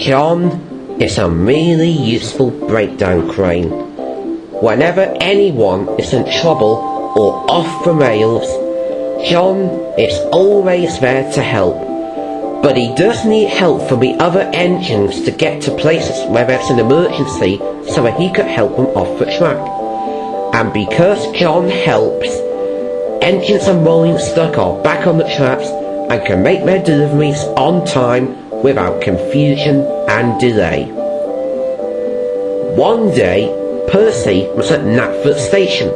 John is a really useful breakdown crane. Whenever anyone is in trouble or off the rails, John is always there to help. But he does need help from the other engines to get to places where there's an emergency so that he could help them off the track. And because John helps, engines and rolling stock are back on the tracks and can make their deliveries on time without confusion and delay. One day, Percy was at Knapford Station.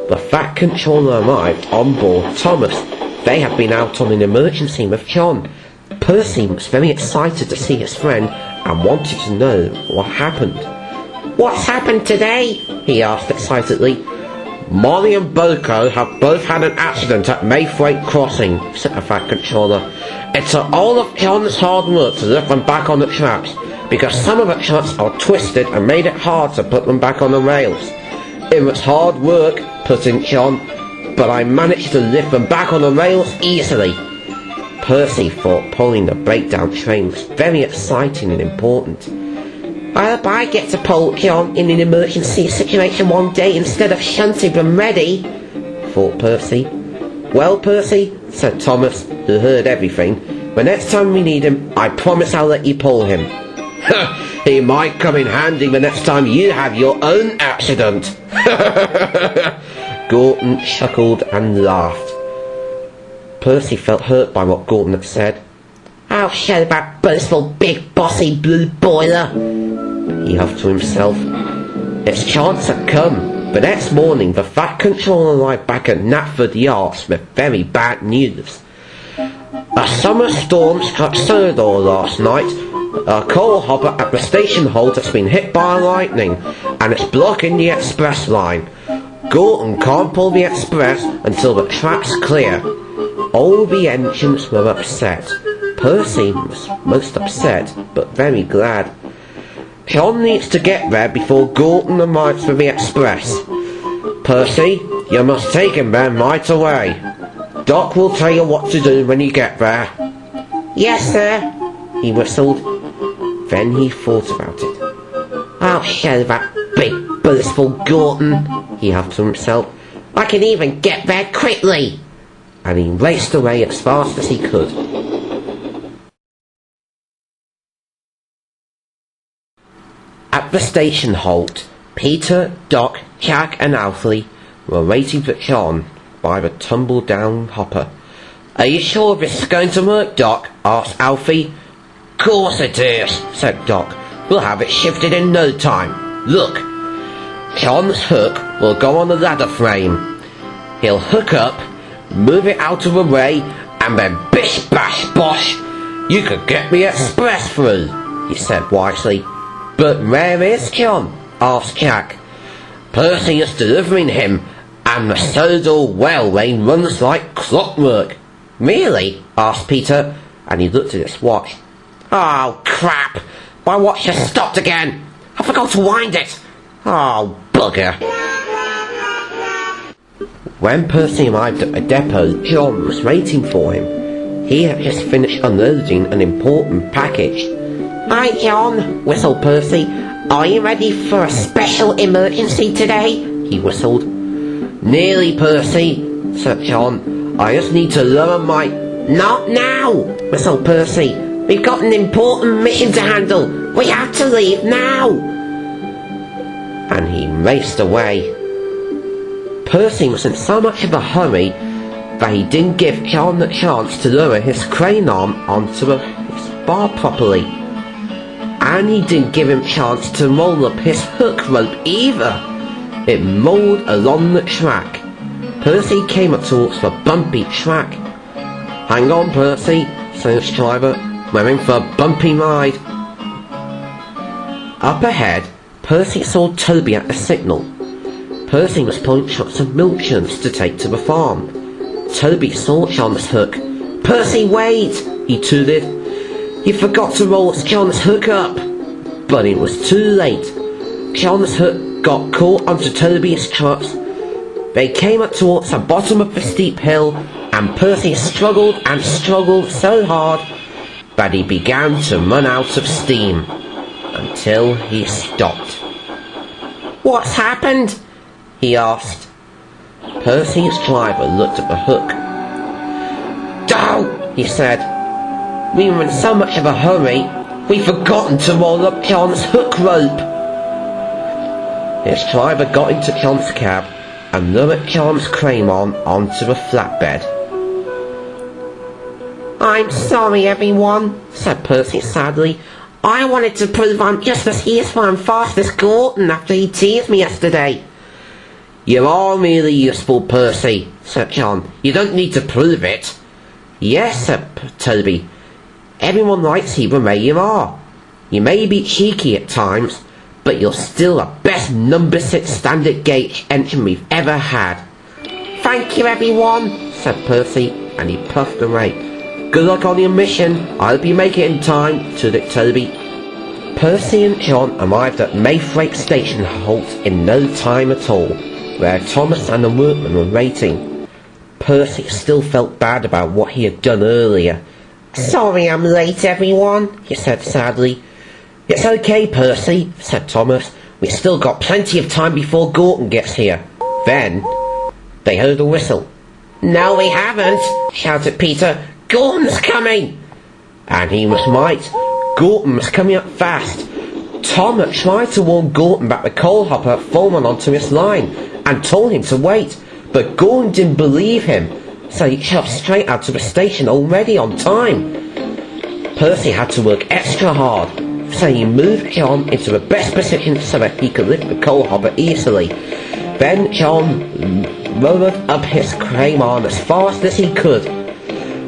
The Fat Controller arrived on board Thomas. They had been out on an emergency with John. Percy was very excited to see his friend and wanted to know what happened. "What's happened today?" he asked excitedly. "Molly and Boko have both had an accident at Mayfreight Crossing," said the Fat Controller. "It's all of John's hard work to lift them back on the tracks, because some of the tracks are twisted and made it hard to put them back on the rails. It was hard work," put in John, "but I managed to lift them back on the rails easily." Percy thought pulling the breakdown train was very exciting and important. "I hope I get to pull John in an emergency situation one day instead of shunting them ready," thought Percy. "Well, Percy," said Thomas, who heard everything, "the next time we need him, I promise I'll let you pull him." "He might come in handy the next time you have your own accident." Gorton chuckled and laughed. Percy felt hurt by what Gorton had said. "I'll show that boastful big bossy blue boiler," he huffed to himself. Its chance had come. The next morning the Fat Controller arrived back at Knapford Yards with very bad news. "A summer storm struck Sodor last night. A coal hopper at the station hold has been hit by lightning, and it's blocking the express line. Gorton can't pull the express until the track's clear." All the engines were upset. Percy was most upset, but very glad. "John needs to get there before Gorton arrives for the express. Percy, you must take him there right away. Doc will tell you what to do when you get there." "Yes, sir," he whistled. Then he thought about it. "I'll show that big boastful Gorton," he huffed to himself. "I can even get there quickly." And he raced away as fast as he could. At the station halt, Peter, Doc, Jack and Alfie were waiting for John by the tumble-down hopper. "Are you sure this is going to work, Doc?" asked Alfie. "Course it is," said Doc. "We'll have it shifted in no time. Look. John's hook will go on the ladder frame. He'll hook up, move it out of the way, and then bish bash bosh, you could get the express through," he said wisely. "But where is John?" asked Jack. "Percy is delivering him, and the Sodor Railway runs like clockwork." "Really?" asked Peter, and he looked at his watch. "Oh, crap! My watch has stopped again! I forgot to wind it! Oh, bugger!" When Percy arrived at the depot, John was waiting for him. He had just finished unloading an important package. "Hi, John," whistled Percy. "Are you ready for a special emergency today?" he whistled. "Nearly, Percy," said John. "I just need to lower my—" "Not now," whistled Percy. "We've got an important mission to handle. We have to leave now." And he raced away. Percy was in so much of a hurry that he didn't give John the chance to lower his crane arm onto his bar properly. And he didn't give him chance to roll up his hook rope either. It rolled along the track. Percy came up towards the bumpy track. "Hang on, Percy," said his driver. "We're in for a bumpy ride." Up ahead, Percy saw Toby at the signal. Percy was pulling trucks of milk churns to take to the farm. Toby saw John's hook. "Percy, wait!" he tooted. "You forgot to roll John's hook up." But it was too late. John's hook got caught onto Toby's trucks. They came up towards the bottom of the steep hill, and Percy struggled and struggled so hard but he began to run out of steam, until he stopped. "What's happened?" he asked. Percy's driver looked at the hook. "Don't," he said. "We were in so much of a hurry, we've forgotten to roll up John's hook rope." His driver got into John's cab and lowered John's crane onto a flatbed. "I'm sorry, everyone," said Percy sadly. "I wanted to prove I'm just as useful and fast as Gordon after he teased me yesterday." "You are really useful, Percy," said John. "You don't need to prove it." "Yes," said Toby. "Everyone likes you the way you are. You may be cheeky at times, but you're still the best number 6 standard gauge engine we've ever had." "Thank you, everyone," said Percy, and he puffed away. "Good luck on your mission. I hope you make it in time," tooted Toby. Percy and John arrived at Mayfreight Station Halt in no time at all, where Thomas and the workmen were waiting. Percy still felt bad about what he had done earlier. "Sorry I'm late, everyone," he said sadly. "It's okay, Percy," said Thomas. "We still got plenty of time before Gordon gets here." Then they heard a whistle. "No, we haven't," shouted Peter. "Gordon's coming!" And he was right. Gordon was coming up fast. Thomas tried to warn Gordon about the coal hopper had fallen onto his line and told him to wait, but Gordon didn't believe him, so he shoved straight out to the station already on time. Percy had to work extra hard, so he moved John into the best position so that he could lift the coal hopper easily. Then John lowered up his crane arm as fast as he could.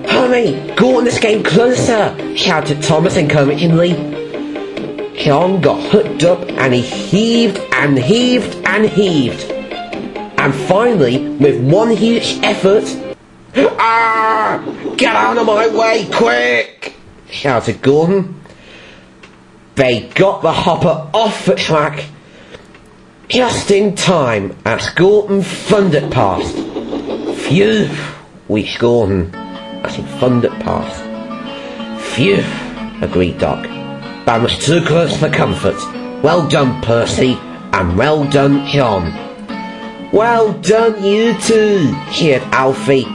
"Hurry! Gordon is getting closer!" shouted Thomas encouragingly. John got hooked up and he heaved and heaved and heaved. And finally, with one huge effort, "Ah! Get out of my way, quick!" shouted Gordon. They got the hopper off the track just in time as Gordon thundered past. "Phew!" wheezed Gordon as he thundered past. "Phew!" agreed Doc. "That was too close for comfort. Well done, Percy, and well done, John." "Well done, you two," cheered Alfie.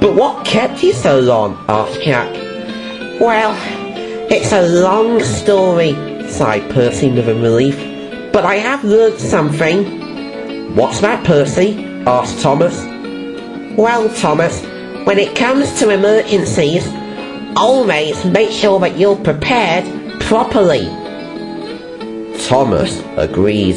"But what kept you so long?" asked Jack. "Well, it's a long story," sighed Percy with relief. "But I have learned something." "What's that, Percy?" asked Thomas. "Well, Thomas, when it comes to emergencies, always make sure that you're prepared properly." Thomas agreed.